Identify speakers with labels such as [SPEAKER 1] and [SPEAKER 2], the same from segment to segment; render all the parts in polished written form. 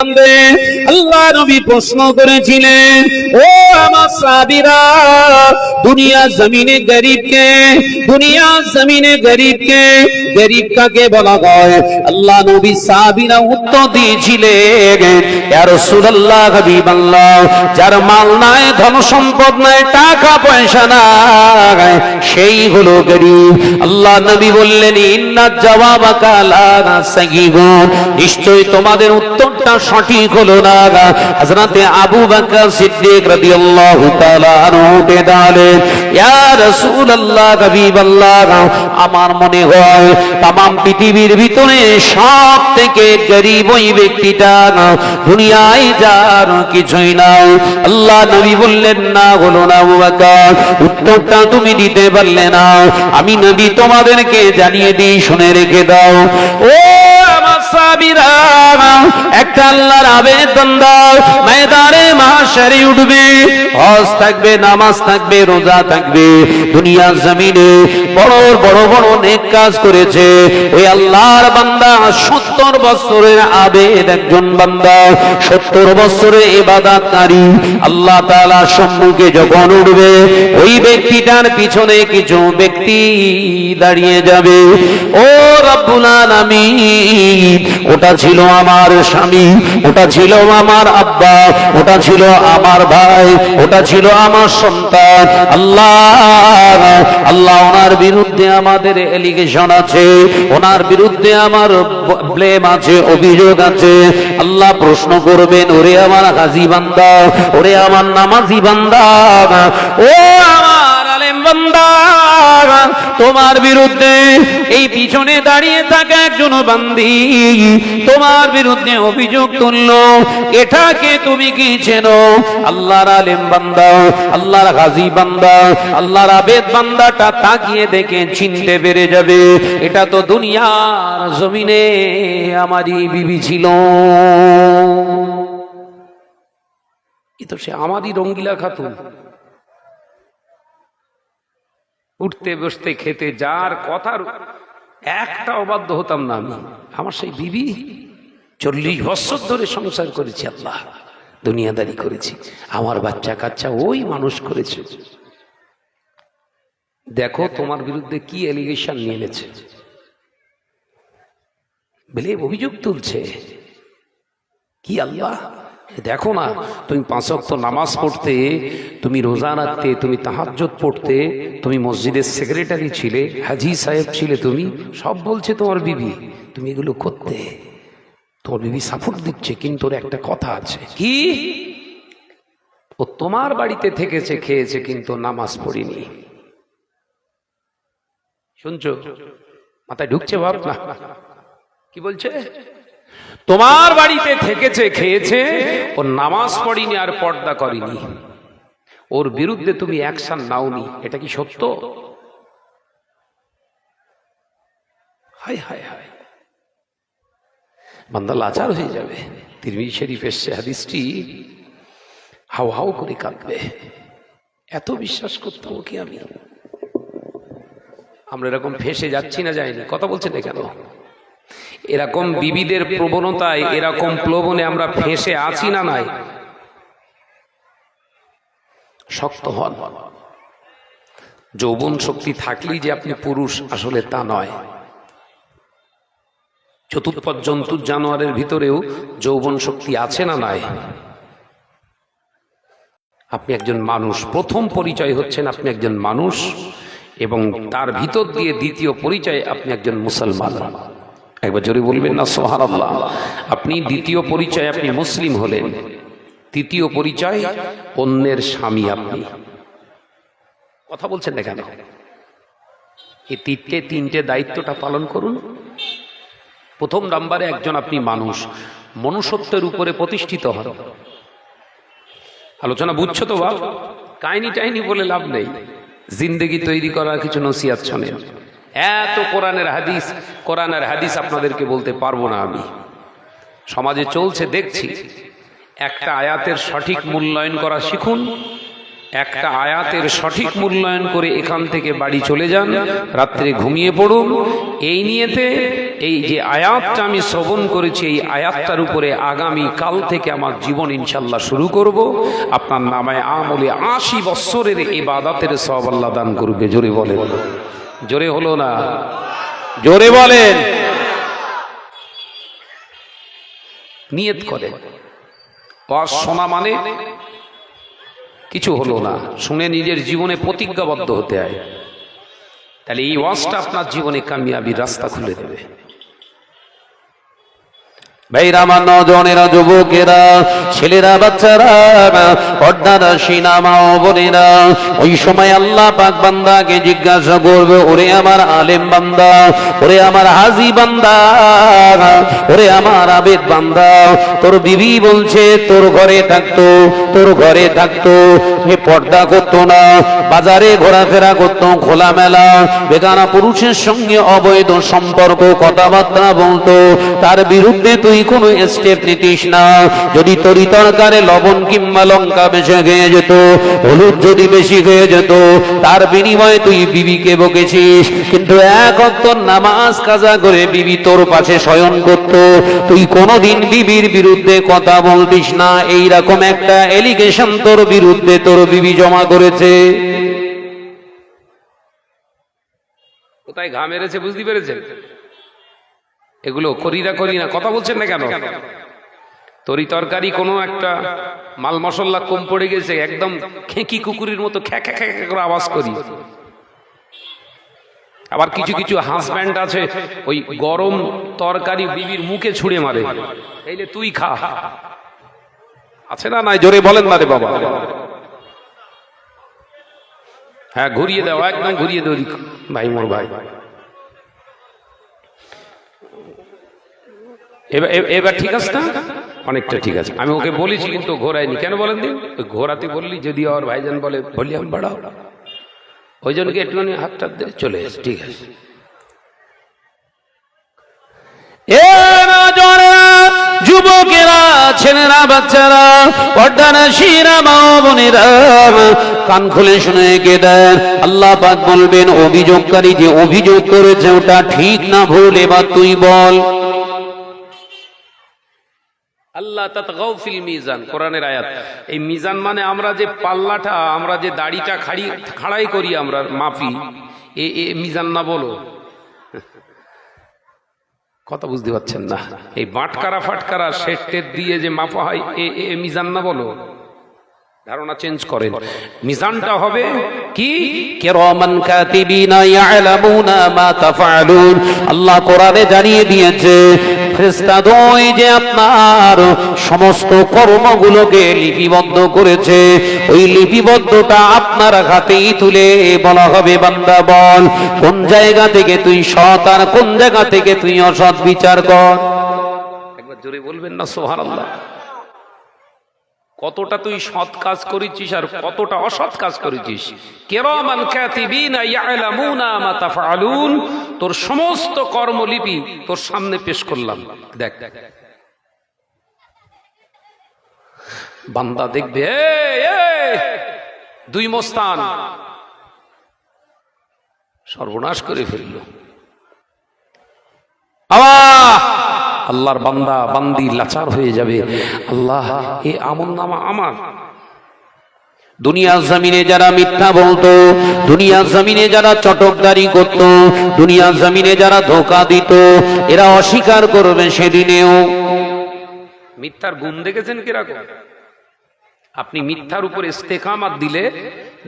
[SPEAKER 1] আল্লাহ নবী প্রশ্ন করেছিলেন, ও আমার সাহাবীরা, দুনিয়া জমিনে গরিবকে, দুনিয়া জমিনে গরিবকে, গরিব কাকে বলা হয়? আল্লাহ নবী সাহাবীরা উত্তর দিয়েছিলেন, ইয়া রাসূলুল্লাহ, হাবিবাল্লাহ, যার মাল নাই, ধন সম্পদ নাই, টাকা পয়সা নাই, সেই হলো গরিব। আল্লাহ নবী বললেন, ইন্না জাওয়াবাকা লা সাগীবুন, নিশ্চয়ই তোমাদের উত্তরটা সঠিক হলো না। হযরতে আবু বকর সিদ্দিক রাদিয়াল্লাহু তাআলা আনহু দাঁড়ালেন, ইয়া রাসূলুল্লাহ, হাবিবাল্লাহ, আমার মনে হয় तमाम পৃথিবীর ভিতরে সবথেকে গরীব ওই ব্যক্তিটা, দুনিয়ায় যার কিছুই নাই। আল্লাহ নবী বললেন, না হলো না আবু বকর, উত্তরটা তুমি দিতে পারলে না, আমি নবী তোমাদেরকে জানিয়ে দিই, শুনে রেখে দাও। ও আমার সাহাবীরা, একটা আল্লাহর আবেদন দাও, ময়দানে মাহশরে উঠবে, হজ থাকবে, নামাজ থাকবে, রোজা থাকবে, দুনিয়া জমিনে বড় বড় বড় নেক কাজ করেছে ওই আল্লাহর বান্দা, 70 বছরের আবেদ একজন বান্দা, 70 বছরের ইবাদতকারী, আল্লাহ তাআলার সম্মুখে যখন উঠবে, ওই ব্যক্তিটার পিছনে কিছু ব্যক্তি দাঁড়িয়ে যাবে। ও রব্বুল আলামিন, ওটা ছিল আমার স্বামী, ওটা ছিল আমার আব্বা, ওটা ছিল আমার ভাই, ওটা ছিল আমার সন্তান। আল্লাহ, আল্লাহ, ওনার বিরুদ্ধে আমাদের এলিগেশন আছে, ওনার বিরুদ্ধে আমার ব্লেম আছে, অভিযোগ আছে। আল্লাহ প্রশ্ন করবেন, ওরে আমার গাজী বান্দা, ওরে আমার নামাজি বান্দা, ও আমার আলেম বান্দা, তোমার বিরুদ্ধে এই পিছনে দাঁড়িয়ে থাকা একজন বান্দি তোমার বিরুদ্ধে অভিযোগ তুললো, এটাকে তুমি কি চেনো? আল্লাহর আলেম বান্দা, আল্লাহর গাজী বান্দা, আল্লাহর আবেদ বান্দাটা তাকিয়ে দেখে চিনতে পেরে যাবে, এটা তো দুনিয়ার জমিনে আমারই বিবি ছিল, এ তো সে আমারই রঙ্গিলা খাতুন। উঠতে বসতে খেতে যার কথার একটা অবাধ্য হতাম না আমি, আমার সেই বিবি, 40 বছর ধরে সংসার করেছি, আল্লাহ দুনিয়াদারি করেছি, আমার বাচ্চা কাচ্চা ওই মানুষ করেছে। দেখো তোমার বিরুদ্ধে কি এলিগেশন নিয়ে এনেছে, বলে অভিযোগ তুলছে কি? আল্লাহ দেখো না, তুমি 5 ওয়াক্ত নামাজ পড়তে, তুমি রোজা রাখতে, তুমি তাহাজ্জুদ পড়তে, তুমি মসজিদের সেক্রেটারি ছিলে, হাজী সাহেব ছিলে, তুমি সব বলছে তোমার বিবি, তুমি এগুলো করতে, তোমার বিবি সাপোর্ট দিচ্ছে, কিন্তু ওর একটা কথা আছে, কি? ও তোমার বাড়িতে থেকেছে, খেয়েছে, কিন্তু নামাজ পড়িনি। শুনছো? মাথায় ঢুকছে ভাব না? কি বলছে? তোমার বাড়িতে থেকেছে, খেয়েছে, ও নামাজ পড়িনি আর পর্দা করেনি, ওর বিরুদ্ধে তুমি অ্যাকশন নাওনি, এটা কি সত্য? হায় হায় হায়, বান্দা লাচার হয়ে যাবে। তিরমিজি শরীফ এসছে হাদিসটি, হাউ হাউ করে কাঁদবে, এত বিশ্বাস করতাম কি আমি? আমরা এরকম ফেসে যাচ্ছি না যাইনি? কথা বলছেন না কেন? এরকম বিবিদের প্রবণতায়, এরকম প্লোবনে আমরা ফেঁসে আছি না নাই? শক্ত হন। যৌবন শক্তি থাকলেই যে আপনি পুরুষ, আসলে তা নয়। চতুষ্পদ জন্তু জানোয়ারের ভিতরেও যৌবন শক্তি আছে না নাই? আপনি একজন মানুষ, প্রথম পরিচয় হচ্ছেন আপনি একজন মানুষ, এবং তার ভিতর দিয়ে দ্বিতীয় পরিচয় আপনি একজন মুসলমান। একবার জোরে বলবেন না সুবহানাল্লাহ? আপনি দ্বিতীয় পরিচয় আপনি মুসলিম হলেন, তৃতীয় পরিচয় অন্যের স্বামী আপনি। কথা বলছেন না কেন? এই তিনটে দায়িত্বটা পালন করুন। প্রথম নাম্বারে একজন আপনি মানুষ, মনুষ্যত্বের উপরে প্রতিষ্ঠিত হন। আলোচনা বুঝছো তো বাপ? কাহিনী টাইনি বলে লাভ নেই, জিন্দেগি তৈরি করার কিছু নসিহত শোনেন। এত কোরআনের হাদিস আপনাদেরকে বলতে পারবো না আমি। সমাজে চলছে দেখছি, একটা আয়াতের সঠিক মূল্যায়ন করা শিখুন,
[SPEAKER 2] একটা আয়াতের সঠিক মূল্যায়ন করে এখান থেকে বাড়ি চলে যান, রাত্রে ঘুমিয়ে পড়ুন। এই নিয়েতে এই যে আয়াতটা আমি শ্রবণ করেছি, এই আয়াতটার উপরে আগামী কাল থেকে আমার জীবন ইনশাল্লাহ শুরু করব। আপনার নামায় আমলে 80 বৎসরের ইবাদতের সওয়াব আল্লাহ দান করবে। জোরে বলেন। জোরে হলো না? জোরে বলেন। নিয়ত করেন। ওয়াজ শোনা মানে কিছু হলো না, শুনে নিজের জীবনে প্রতিজ্ঞাবদ্ধ হতে হয়। তাহলে এই ওয়াজটা আপনার জীবনে কামিয়াবির রাস্তা খুলে দেবে।
[SPEAKER 1] ভাইরা আমার, নজনেরা, যুবকেরা, ছেলেরা, বাচ্চারা, পর্দারা, সিনামা ও বোনেরা, ওই সময় আল্লাহ পাক বান্দাকে জিজ্ঞাসা করবে, ওরে আমার আলেম বান্দা, ওরে আমার হাজি বান্দা, ওরে আমার আবেদ বান্দা, তোর বিবি বলছে তোর ঘরে থাকতো, তোর ঘরে থাকতো, সে পর্দা করতো না, বাজারে ঘোরাফেরা করতো খোলামেলা, বেগানা পুরুষের সঙ্গে অবৈধ সম্পর্ক, কথাবার্তা বলতো, তার বিরুদ্ধে তুই কোনো স্টেপ নিতিস না। যদি তরি তরকারে লবণ কিংবা লঙ্কা বেশি খেয়ে যেত, হলুদ যদি বেশি খেয়ে যেত, তার বিনিময়ে তুই বিবিকে বকেছিস। কিন্তু এক ওয়াক্ত নামাজ কাজা করে বিবি তোর পাশে শয়ন করত, তুই কোনোদিন বিবির বিরুদ্ধে কথা বলতিস না। এইরকম একটা এলিগেশন তোর বিরুদ্ধে তোর বিবি জমা করেছে।
[SPEAKER 2] কোথায় ঘা মেরেছে বুঝতে পেরেছেন? এগুলো করি না, কথা বলছেন না কেন? তরি তরকারি কোনো একটা মাল মশলা কম পড়ে গেছে, একদম খেঁকি কুকুরের মতো খ্যা খ্যা খ্যা করে আওয়াজ করি। আবার কিছু কিছু হাজব্যান্ড আছে, ওই গরম তরকারি বিবির মুখে ছুঁড়ে মারে, এইলে তুই খা। আছে না? নাই? জোরে বলেন না রে বাবা। হ্যাঁ, ঘুরিয়ে দাও, একদম ঘুরিয়ে দাও ভাই, মোর ভাই। এবার ঠিক আছে না? অনেকটা ঠিক আছে। আমি ওকে বলেছি কিন্তু ঘোরায়নি। কেন বলেন দিন? ঘোরাতে বললি যদি আর ভাইজান বলে ভলিউম বাড়াও, ওই জন্য কি একটুখানি হাতটা দিয়ে চলে এসে ঠিক আছে।
[SPEAKER 1] যুবকেরা, ছেলেরা, বাচ্চারা, পর্দারা, শিরা, মা বোনেরা, কান খুলে শুনে গে দেন। আল্লাহ পাক বলবেন, অভিযোগকারী যে অভিযোগ করেছে ওটা ঠিক না ভুল, এবার তুই বল।
[SPEAKER 2] আল্লাহ তাতগাউ ফিল মিজান, কোরআনের আয়াত। এই মিজান মানে আমরা যে পাল্লাটা, আমরা যে দাড়িটা খাড়াই করি, আমরা মাপি, এ মিজান না বলো। কথা বুঝতে পারছেন না? এই বাটকারা ফাটকারা সেট টেট দিয়ে যে মাপা হয়, এ মিজান না বলো। ধারণা চেঞ্জ করেন। মিজানটা হবে কি?
[SPEAKER 1] কিরামান কাতিবিনা ইয়ালামুনা মা তাফআলুন। আল্লাহ কোরআনে জানিয়ে দিয়েছে, ফেরেশতাদ্বয় যে আপনার সমস্ত কর্মগুলোকে লিপিবদ্ধ করেছে, ওই লিপিবদ্ধটা আপনার হাতেই তুলে বলা হবে, বান্দা বল কোন জায়গা থেকে তুই সৎ আর কোন জায়গা থেকে তুই অসৎ বিচার কর।
[SPEAKER 2] একবার জোরে বলবেন না সুবহানাল্লাহ? কতটা তুই সৎ কাজ করেছিস আর কতটা অসৎ কাজ করেছিস। কিরামান কাতিবিনা ইয়ালামুনা মা তাফআলুন, তোর সমস্ত কর্মলিপি তোর সামনে পেশ করলাম, দেখ। বান্দা দেখবে, দুই মস্তান সর্বনাশ করে ফেলল। আল্লাহর বান্দা বান্দি লাচার হয়ে যাবে। আল্লাহ, এ আমলনামা আমার।
[SPEAKER 1] দুনিয়ার জমিনে যারা মিথ্যা বলতো, দুনিয়ার জমিনে যারা চটকদারি করত, দুনিয়ার জমিনে যারা ধোঁকা দিত, এরা অস্বীকার করবে সেদিনেও।
[SPEAKER 2] মিথ্যার গুণ দেখেছেন কিরকম? আপনি মিথ্যার উপরে ইস্তেকামাত দিলে,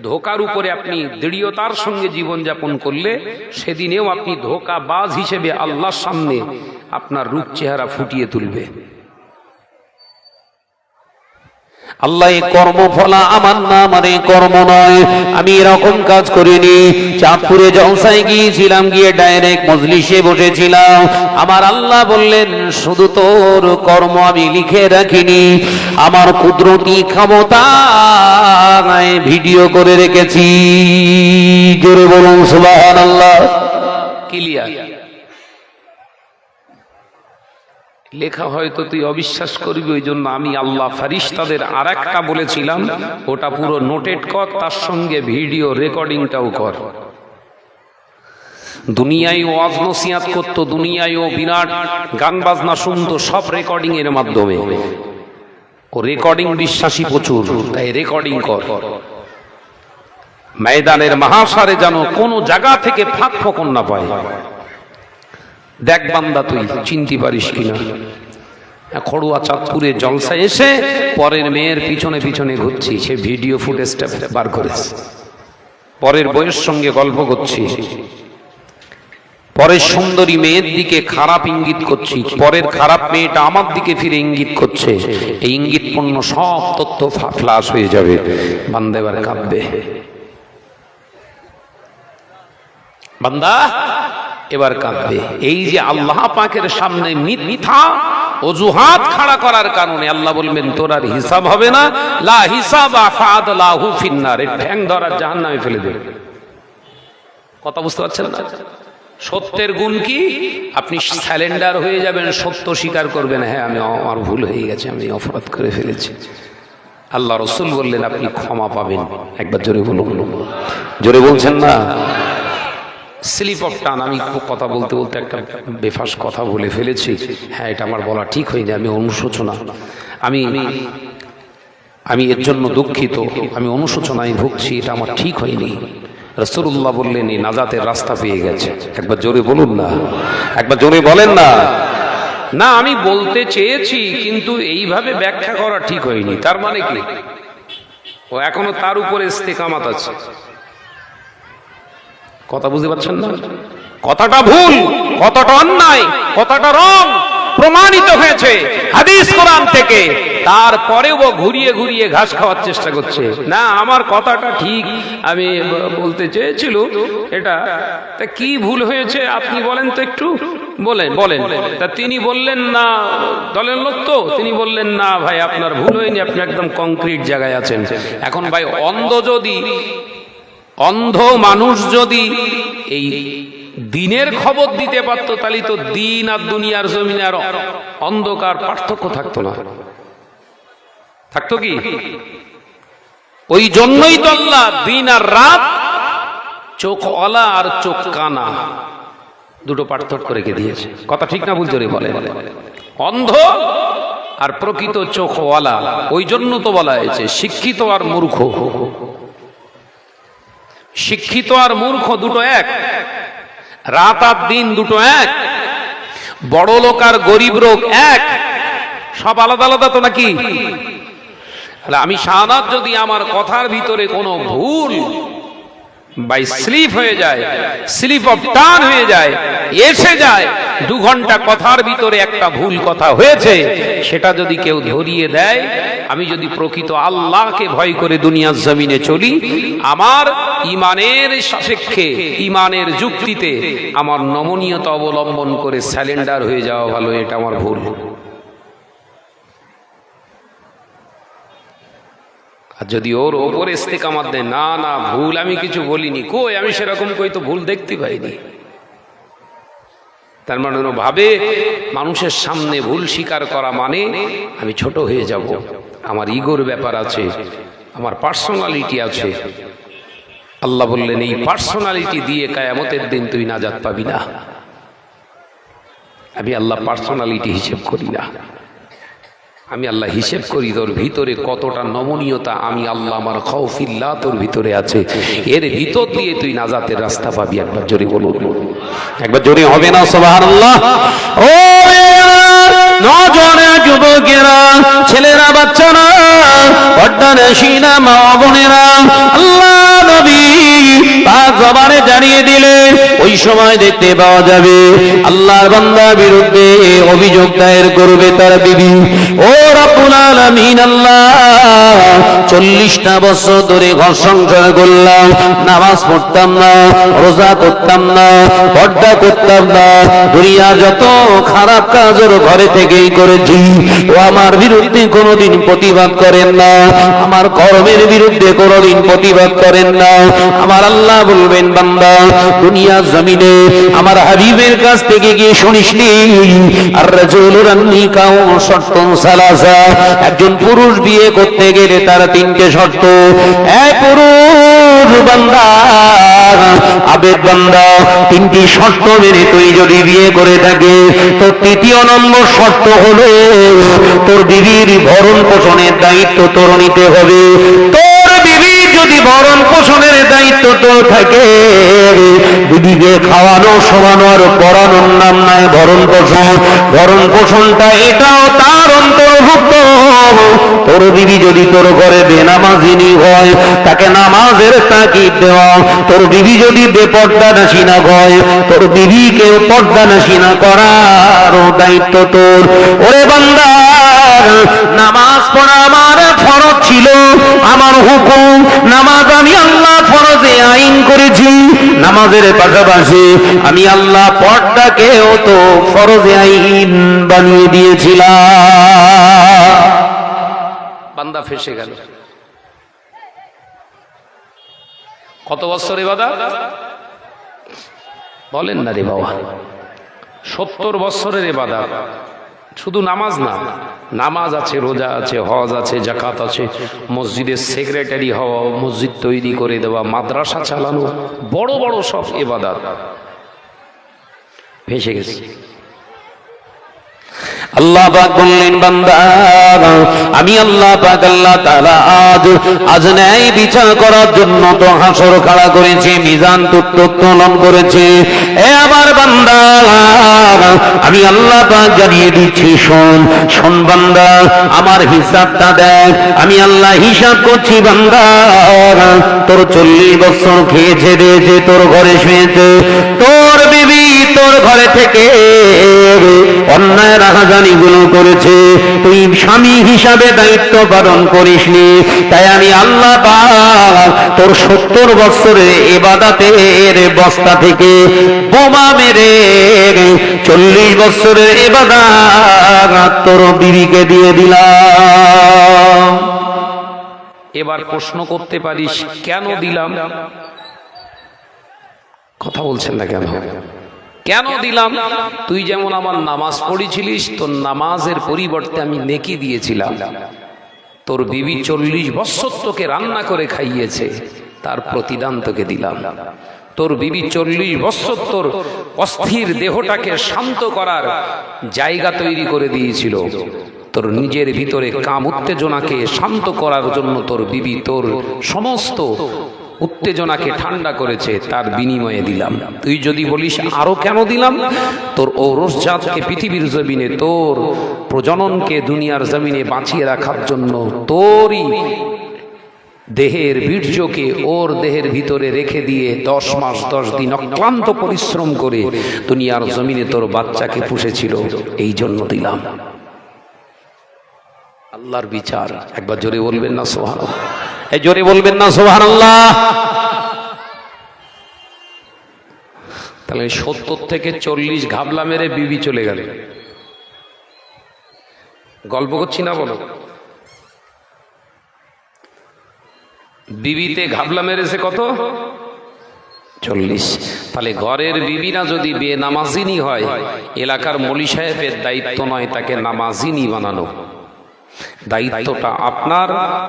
[SPEAKER 2] ধোকার উপরে আপনি দৃঢ়তার সঙ্গে জীবন যাপন করলে, সেদিনেও আপনি ধোকাবাজ হিসেবে আল্লাহর সামনে আপনার রূপ চেহারা ফুটিয়ে তুলবে।
[SPEAKER 1] আল্লাহ, এই কর্মফলা আমার না, আমার এই কর্ম নয়, আমি এরকম কাজ করিনি। চাঁদপুরে জলসায় গিয়েছিলাম, গিয়ে ডাইরেক্ট মজলিসে বসেছিলাম। আমার আল্লাহ বললেন, শুধু তোর কর্ম আমি লিখে রাখিনি, আমার কুদরতি ক্ষমতা ভিডিও করে রেখেছি। জোরে বলুন সুবহানাল্লাহ।
[SPEAKER 2] ক্লিয়ার? লেখা হয়তো তুই অবিশ্বাস করবি, ওই জন্য আমি আল্লাহ ফারিস্তাদের আর একটা বলেছিলাম, ওটা পুরো নোটেড কর, তার সঙ্গে ভিডিও রেকর্ডিংটাও কর। দুনিয়ায় ওয়াজ নসিহত করতো, দুনিয়ায় ও বিরাট গান বাজনা শুনতো, সব রেকর্ডিং এর মাধ্যমে। ও রেকর্ডিং বিশ্বাসী প্রচুর, তাই রেকর্ডিং কর। ময়দানের মহাসারে যেন কোনো জায়গা থেকে ফাঁক ফোকর না পায়। দেখ বান্দা তুই চিনতে পারিস কিনা। খড়ুয়া চাঁদপুরে জলসা এসে পরের মেয়ের পিছনে পিছনে ঘুরছি, সে ভিডিও ফুটেজটা বার করেছে। পরের বইয়ের সঙ্গে গল্প করছি, পরের সুন্দরী মেয়ের দিকে খারাপ ইঙ্গিত করছি, পরের খারাপ মেয়েটা আমার দিকে ফিরে ইঙ্গিত করছে। এই ইঙ্গিতপূর্ণ সব তথ্য ফ্লাশ হয়ে যাবে, বান্দা এবার কাঁদবে। বান্দা এবার কাঁদবে। এই যে আল্লাহ পাকের সামনে মিথ্যা অজুহাত খাড়া করার কারণে আল্লাহ বলবেন তোর আর হিসাব হবে না, লা হিসাবা ফাদলাহু ফিন্নার, ঠ্যাং ধরা জাহান্নামে ফেলে দেবে। কথা বুঝতে পারছেন না? সত্যের গুণ কি? আপনি স্যালেন্ডার হয়ে যাবেন, সত্য স্বীকার করবেন, হ্যাঁ আমি আমার ভুল হয়ে গেছে, আমি অপরাধ করে ফেলেছি। আল্লাহ রসুল বললেন আপনি ক্ষমা পাবেন। একবার জোরে বলুন, জোরে বলছেন না? স্লিপ অফ টান, আমি কথা বলতে বলতে একটা বেফাস কথা বলে ফেলেছি, হ্যাঁ এটা আমার বলা ঠিক হয়নি, আমি অনুশোচনা, আমি এর জন্য দুঃখিত, আমি অনুশোচনায় ভুগছি, এটা আমার ঠিক হয়নি। রাসূলুল্লাহ বললেন এই নাজাতের রাস্তা পেয়ে গেছে। একবার জোরে বলুন না, একবার জোরে বলেন না। না আমি বলতে চেয়েছি কিন্তু এইভাবে ব্যাখ্যা করা ঠিক হয়নি, তার মানে কি ও এখনো তার উপরে ইস্তেকামাত আছে। কথা বুঝতে পারছেন না? কথাটা ভুল, কথাটা অন্যায়, কথাটা রং প্রমাণিত হয়েছে হাদিস কোরআন থেকে, তারপরেও ও ঘুরিয়ে ঘুরিয়ে ঘাস খাওয়ার চেষ্টা করছে। না আমার কথাটা ঠিক, আমি বলতে চেয়েছিল এটা, তা কি ভুল হয়েছে আপনি বলেন তো একটু, বলেন বলেন। তা তিনি বললেন না, দলের লোক তো, তিনি বললেন না ভাই আপনার ভুল হয়নি, আপনি একদম কংক্রিট জায়গায় আছেন। এখন ভাই অন্ধ মানুষ যদি এই দিনের খবর দিতে পারত, তাহলে তো দিন আর দুনিয়ার জমিনে আর অন্ধকার পার্থক্য থাকতো না, থাকতো কি? ওই জন্যই তো আল্লাহ দিন আর রাত, চোখ ওয়ালা আর চোখ কানা দুটো পার্থক্য রেখে দিয়েছে। কথা ঠিক না ভুল জোরে বলেন? অন্ধ আর প্রকৃত চোখ ওয়ালা, ওই জন্য তো বলা হয়েছে শিক্ষিত আর মূর্খ। শিক্ষিত আর মূর্খ দুটো এক, রাত আর দিন দুটো এক, বড় লোক আর গরিব লোক এক, সব আলাদা আলাদা তো নাকি? আমি শাহাদাত যদি আমার কথার ভিতরে কোনো ভুল বাই স্লিপ হয়ে যায়, স্লিপ অফ টান হয়ে যায়, এসে যায় 2 ঘন্টা কথার ভিতরে একটা ভুল কথা হয়েছে, সেটা যদি কেউ ধরিয়ে দেয়, আমি যদি প্রকৃত আল্লাহকে ভয় করে দুনিয়ার জমিনে চলি, আমার ইমানের সাপেক্ষে, ইমানের যুক্তিতে আমার নমনীয়তা অবলম্বন করে স্যালেন্ডার হয়ে যাওয়া ভালো, এটা আমার ভুল। আর যদি ওর ওপরে ইস্তেকামাত দেয়, না না ভুল আমি কিছু বলিনি, কই আমি সেরকম কই তো ভুল দেখতে পাইনি, তার মানে ভাবে মানুষের সামনে ভুল স্বীকার করা মানে আমি ছোট হয়ে যাব, আমার ইগোর ব্যাপার আছে, আমার পার্সোনালিটি আছে। আল্লাহ বললেন এই পার্সোনালিটি দিয়ে কিয়ামতের দিন তুই নাজাত পাবি না। আমি আল্লাহ পার্সোনালিটি হিসেব করি না, আমি আল্লাহ হিসেব করি তোর ভিতরে কতটা নমনীয়তা, আমি আল্লাহ আমার খাউফিল্লাহ তোর ভিতরে আছে, এর ভিতর দিয়ে তুই নাজাতের রাস্তা পাবি। একবার জোরে বলুন, একবার জোরে হবে না সুবহানাল্লাহ? ও নজনে যুবকেরা, ছেলেরা, বাচ্চারা, পর্দারে শিনা মা বোনেরা, আল্লাহ নবী পাক জবানে জানিয়ে দিলেন ওই সময় দেখতে পাওয়া যাবে আল্লাহর বান্দার বিরুদ্ধে অভিযোগ দায়ের করবে তার বিবি,
[SPEAKER 1] ও রব্বুল আলামিন আল্লাহ 40টা বছর ধরে ঘর সংসার করলাম, নামাজ পড়তাম না, রোজা করতাম না, পর্দা করতাম না, দুনিয়া যত খারাপ কাজ ওর ঘরে থেকেই করেছি। ও আমার বিরুদ্ধে কোনোদিন প্রতিবাদ করেন না, আমার কর্মের বিরুদ্ধে কোনোদিন প্রতিবাদ করেন না। আমার আল্লাহ বলবেন বান্দা দুনিয়া জমিনে আমার হাবিবের কাছ থেকে গিয়ে শুনিসনি আর রাজুলুর নিকাউ শর্তুন সালাসা, একজন পুরুষ বিয়ে করতে গেলে তার 3টে শর্ত। এক পুরুষ বান্দা আবেদ বান্দা 3টি শর্ত মেনে তুই যদি বিয়ে করে থাকে তো 3য় নম্বর শর্ত হলো তোর বিবির ভরণ পোষণের দায়িত্ব তোর নিতে হবে। তোর বিবির যদি ভরণ পোষণের দায়িত্ব তোর থাকে, বিবিকে খাওয়ানো শোয়ানো আর পড়ানোর নাম নাই ভরণ পোষণ। ভরণ পোষণটা এটাও তার অন্তর্ভুক্ত। তোর বিবি যদি তোর ঘরে বেনামাজিনী হয় তাকে নামাজের তাকিদ দেওয়া। তোর বিবি যদি বেপর্দা নাশিনা হয় তোর বিবিকে পর্দা নাশিনা করার দায়িত্ব তোর। ওরে বান্দা নামাজ পড়া আমার ফরজ ছিল, আমার হুকুম। নামাজ আমি আল্লাহ ফরজে আইন করেছি, নামাজের পাশাপাশি আমি আল্লাহ পর্দাকেও তো ফরজে আইন বানিয়ে দিয়েছিলাম।
[SPEAKER 2] বান্দা ফেসে গেল। কত বছর ইবাদত বলেন না রে বাবা? 70 বছরের ইবাদত। শুধু নামাজ না, নামাজ আছে, রোজা আছে, হজ আছে, যাকাত আছে, মসজিদের সেক্রেটারি হওয়া, মসজিদ তৈরি করে দেওয়া, মাদ্রাসা চালানো, বড় বড় সব ইবাদত ভেসে গেছে। আল্লাহ পাক বললেন বান্দা আমি আল্লাহ পাক আল্লাহ তাআলা আজ ন্যায় বিচার করার জন্য তো হাসর খাড়া করেছে, মিজান উত্তোলন করেছে। এ আমার বান্দা আমি আল্লাহ পাক জানিয়ে দিচ্ছি, শোন শোন বান্দা, আমার হিসাবটা দেখ। আমি আল্লাহ হিসাব করছি বান্দা, তোর 40 বছর খেয়েছে দিয়েছে, তোর ঘরে শুয়েছে, তোর বিবি তোর ঘরে থেকে অন্যায় রাহাজানি গুলো করেছে, তুই স্বামী হিসাবে দায়িত্ব পালন করিসনি। তাই আমি আল্লাহ পাক তোর 70 বছরের ইবাদতের বস্তা থেকে বোমা মেরে 40 বছরের ইবাদত তোর বিবিকে দিয়ে দিলাম। এবার প্রশ্ন করতে পারিস কেন দিলাম? কথা বলছেন না কেন? কেন দিলাম? তুই যেমন আমার নামাজ পড়েছিলিস, তোর নামাজের পরিবর্তে আমি নেকি দিয়েছিলাম। তোর বিবি 40 বছর তোকে রান্না করে খাইয়েছে, তার প্রতিদান তোকে দিলাম। তোর বিবি 40 বছর তোর অস্থির দেহটাকে শান্ত করার জায়গা তৈরি করে দিয়েছিল। তোর নিজের ভিতরে কাম উত্তেজনাকে শান্ত করার জন্য তোর বিবি তোর সমস্ত উত্তেজনাকে ঠান্ডা করেছে, তার বিনিময়ে দিলাম। তুই যদি বলিস আরো কেন দিলাম, তোর ঔরসজাতকে পৃথিবীর জমিনে, তোর প্রজননকে দুনিয়ার জমিনে বাঁচিয়ে রাখার জন্য তোরই দেহের বীর্যকে ওর দেহের ভিতরে রেখে দিয়ে 10 মাস 10 দিন অক্লান্ত পরিশ্রম করে দুনিয়ার জমিনে তোর বাচ্চাকে পুষেছিল, এই জন্য দিলাম। আল্লাহর বিচার। একবার জোরে বলবেন না সুবহানাল্লাহ? এই জোরে বলবেন না সুবহানাল্লাহ? তাহলে 70 থেকে 40 ঘাবলা মেরে বিবি চলে গেল। গল্প করছি না বলো? বিবিতে ঘাবলা মেরেছে কত? 40। তাহলে ঘরের বিবিরা যদি বেনামাজিনী হয়, এলাকার মৌলী সাহেবের দায়িত্ব নয় তাকে নামাজিনী বানানো, দায়িত্বটা আপনার।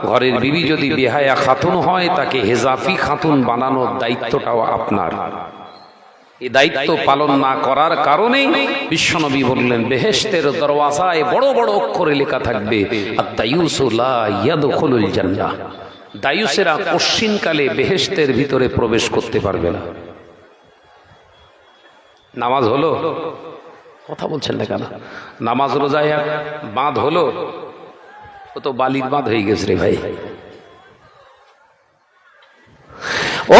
[SPEAKER 2] ঘরের বিবি যদি বেহায়া খাতুন হয় তাকে হেজাফি খাতুন বানানোর দায়িত্বটাও আপনার। এই দায়িত্ব পালন না করার কারণেই বিশ্বনবী বললেন বেহেশতের দরওয়াজায় বড় বড় অক্ষরে লেখা থাকবে আদ-দায়ুসু লা ইয়াদখুলুল জান্নাহ। দায়ুসেরা কশিনকালে বেহেশতের ভিতরে প্রবেশ করতে পারবে না। নামাজ হলো? কথা বলছেন না কেন? নামাজ রোজায় বাঁধ হলো? ও তো বালির বাঁধ হয়ে গেছে রে ভাই।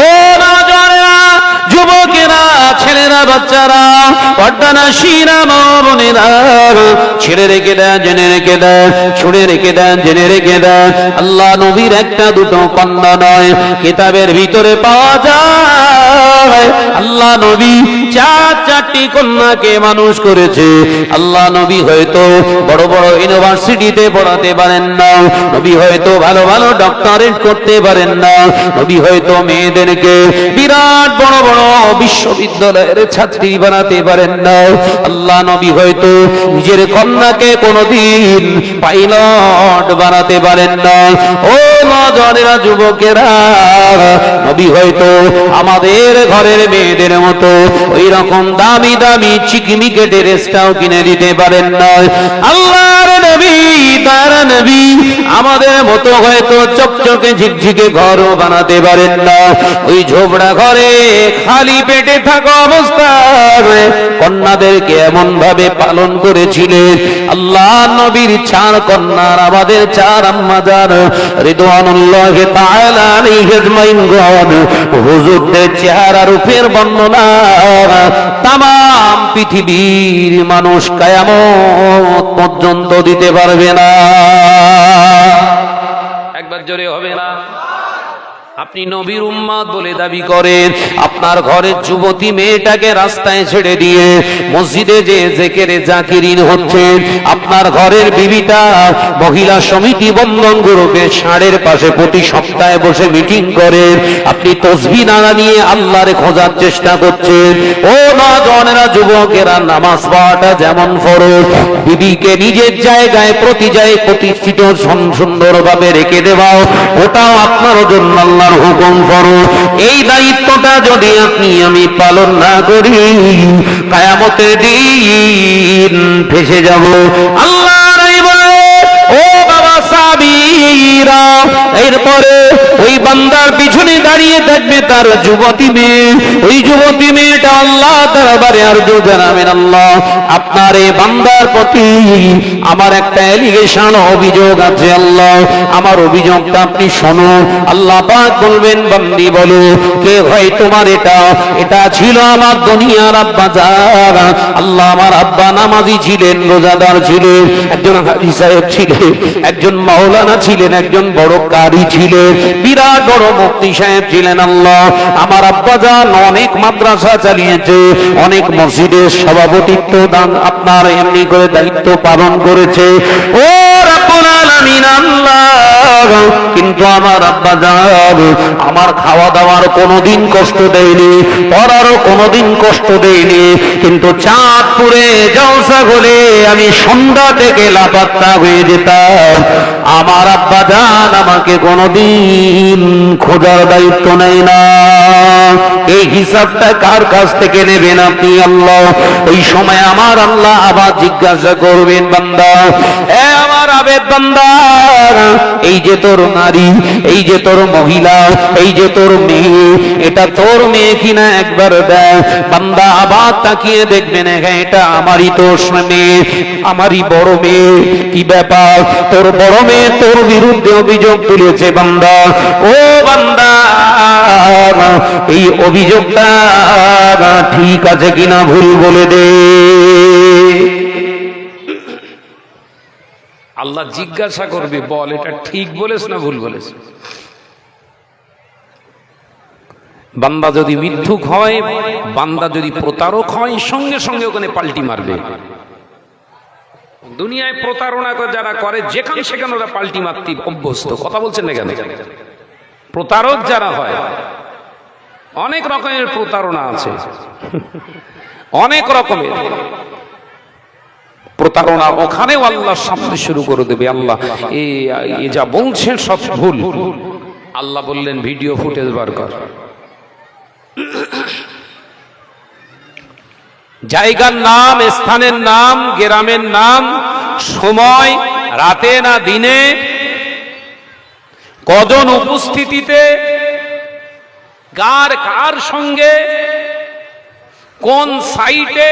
[SPEAKER 2] ও নওজওয়ানেরা, যুবকেরা, ছেলেরা, বাচ্চারা, পর্দা
[SPEAKER 1] কন্যাশীরা মা বোনেরা, ছেড়ে রেখে দেন, জেনে রেখে দেন, ছুড়ে রেখে দেন, জেনে রেখে দেন, আল্লাহ নবীর একটা দুটো কন্যা নয়, কিতাবের ভিতরে পাওয়া যায় আল্লাহ নবী চারটি কন্যাকে মানুষ করেছে। আল্লাহ নবী হয়তো বড় বড় ইউনিভার্সিটিতে পড়াতে পারেন না, নবী হয়তো ভালো ভালো ডক্টরেট করতে পারেন না, নবী হয়তো মেয়েদেরকে বিরাট বড় বড় বিশ্ববিদ্যালয়ের ছাত্রী বানাতে পারেন না, আল্লাহ নবী হয়তো নিজের কন্যাকে কোনোদিন পাইলট বানাতে পারেন না। ও নজনেরা, যুবকেরা, নবী হয়তো আমাদের ঘরের মেয়েদের মতো ওই রকম দামি দামি চিকমিকে ড্রেসটাও কিনে দিতে পারেন না। আল্লাহর নবী, তার নবী আমাদের মতো হয়তো চকচকে ঝিকঝিকে ঘরও বানাতে পারেন না। ওই ঝোপড়া ঘরে খালি পেটে থাকা অবস্থায় কন্যাদেরকে এমন ভাবে পালন করেছিলেন। আল্লাহ নবীর 4 কন্যার আমাদের 4 আম্মাজান রিদওয়ানুল্লাহ তাআলা আলাইহিম আজমাইন, হুজুরদের চেহারা রূপের বর্ণনা তামাম পৃথিবীর মানুষ কিয়ামত পর্যন্ত দিতে পারবে না। একবার জোরে হবে না? আপনি নবীর উম্মত বলে দাবি করেন, আপনার ঘরের যুবতী মেয়েটাকে রাস্তায় ছেড়ে দিয়ে মসজিদে যে জিকিরে জাকিরিন হচ্ছেন, আপনার ঘরের বিবিটা মহিলা সমিতি বন্ধন গ্রুপে ষাঁড়ের পাশে প্রতি সপ্তাহে বসে মিটিং করেন, আপনি তসবিহ নাড়া নিয়ে আল্লাহরে খোঁজার চেষ্টা করছেন। ও নওজওয়ানেরা, যুবকেরা, নামাজ পড়াটা যেমন ফরজ, বিবিকে নিজের জায়গায় প্রতিষ্ঠিত সুন্দরভাবে রেখে দেওয়াও ওটাও আপনার জন্য আল্লাহর হুকুম ফরজ। এই দায়িত্বটা যদি আপনি আমি পালন না করি, কিয়ামতের দিন ফেঁসে যাব। আল্লাহ বলে, ও বাবা সাবিরা, এরপরে ওই বান্দার পিছনে দাঁড়িয়ে থাকবে তার যুবতী মেয়ে। ওই যুবতী মেয়েটা আল্লাহ দরবারে আরজু জানাবেন, আল্লাহ আপনার এই বান্দার প্রতি আমার একটা এলিগেশন, অভিযোগ আছে, আল্লাহ আমার অভিযোগটা আপনি শোনো। আল্লাহ পাক বলবেন, বান্দি বলো, কে ভাই তোমার এটা ছিল আমার দুনিয়ার আব্বা জান। আল্লাহ, আমার আব্বা নামাজি ছিলেন, রোজাদার ছিলেন, একজন হাজী সাহেব ছিলেন, একজন মাওলানা ছিলেন, একজন বড় কারি ছিলেন, বিরাট বড় মুফতি সাহেব ছিলেন। আল্লাহ, আমার আব্বা জান অনেক মাদ্রাসা চালিয়েছে, অনেক মসজিদের সভাপতিত্ব দান আপনার এমনি করে দায়িত্ব পালন করেছে। ও রব্বুল আলামিন আল্লাহ, কিন্তু আমার আব্বা জান আমার খাওয়া দাওয়ার কোনোদিন কষ্ট দেয়নি, পড়ারও কোনোদিন কষ্ট দেয়নি, কিন্তু চাঁদপুরে জলসা হলে আমি সন্ধ্যা থেকে লাপাত্তা হয়ে যেতাম। আমার আব্বা জান আমাকে কোনোদিন খোঁজার দায়িত্ব নেয় না। এই হিসাবটা কার কাছ থেকে নেবেন আপনি? আল্লাহ। ওই সময় আমার আল্লাহ আবার জিজ্ঞাসা করবেন, বান্দা, এ আমার আবেদ বান্দা, এই যে তোর নারী, এই যে তোর মহিলা, এই যে তোর মেয়ে, এটা তোর মেয়ে কিনা একবার দেখ। বান্দা আবার তাকিয়ে দেখবেন, হ্যাঁ এটা আমারই তো মেয়ে, আমারই বড় মেয়ে। কি ব্যাপার? তোর বড় মেয়ে তোর বিরুদ্ধে অভিযোগ তুলেছে বান্দা। ও বান্দা, এই অভিযোগটা ঠিক আছে কিনা ভুল বলে দে।
[SPEAKER 2] আল্লাহ জিজ্ঞাসা করবে, বল এটা ঠিক বলেছ না ভুল বলেছ। বান্দা যদি মিথ্যুক হয়, বান্দা যদি প্রতারক হয়, সঙ্গে সঙ্গে ওখানে পাল্টি মারবে। দুনিয়ায় প্রতারণা যারা করে, যেখানে সেখানে ওরা পাল্টি মারতে অভ্যস্ত। কথা বলছেন না কেন? প্রতারক যারা হয়, অনেক রকমের প্রতারণা আছে, অনেক রকমের প্রতারণা। ওখানেও আল্লাহ সামনে শুরু করে দেবে, আল্লাহ এ যা বলছেন সব ভুল। আল্লাহ বললেন, ভিডিও ফুটেজ বার কর। জায়গার নাম, স্থানের নাম, গ্রামের নাম, সময়, রাতে না দিনে, কজন উপস্থিতিতে, কার সঙ্গে, কোন সাইটে,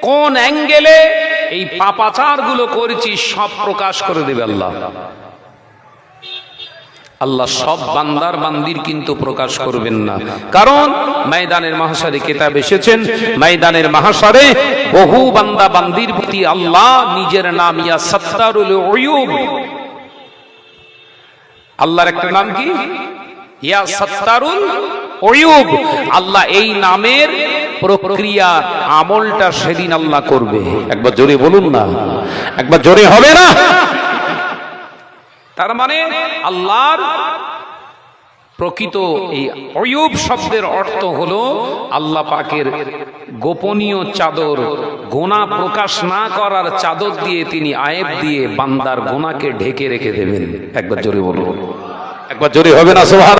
[SPEAKER 2] কোন অ্যাঙ্গেলে এই পাপাচার গুলো করেছি, সব প্রকাশ করে দেবে আল্লাহ। আল্লাহ সব বান্দার বান্দির কিন্তু প্রকাশ করবেন না, কারণ ময়দানের মাহশারে কিতাব এসেছেন, ময়দানের মাহশারে বহু বান্দা বান্দির প্রতি আল্লাহ নিজের নাম ইয়া সাত্তারুল উয়ুব, আল্লাহর একটা নাম কি ইয়া সাত্তারুল উয়ুব, আল্লাহ এই নামের প্রক্রিয়া আমলটা সেদিন আল্লাহ করবে। একবার জোরে বলুন না, একবার জোরে হবে না? তার মানে আল্লাহর প্রকৃত এই অয়ুব শব্দের অর্থ হলো আল্লাহ পাকের গোপনীয় চাদর, গোনা প্রকাশ না করার চাদর দিয়ে তিনি আয়েব দিয়ে বান্দার গোনাকে ঢেকে রেখে দেবেন। একবার জোরে বলুন, একবার জোরে হবে না সুবহান।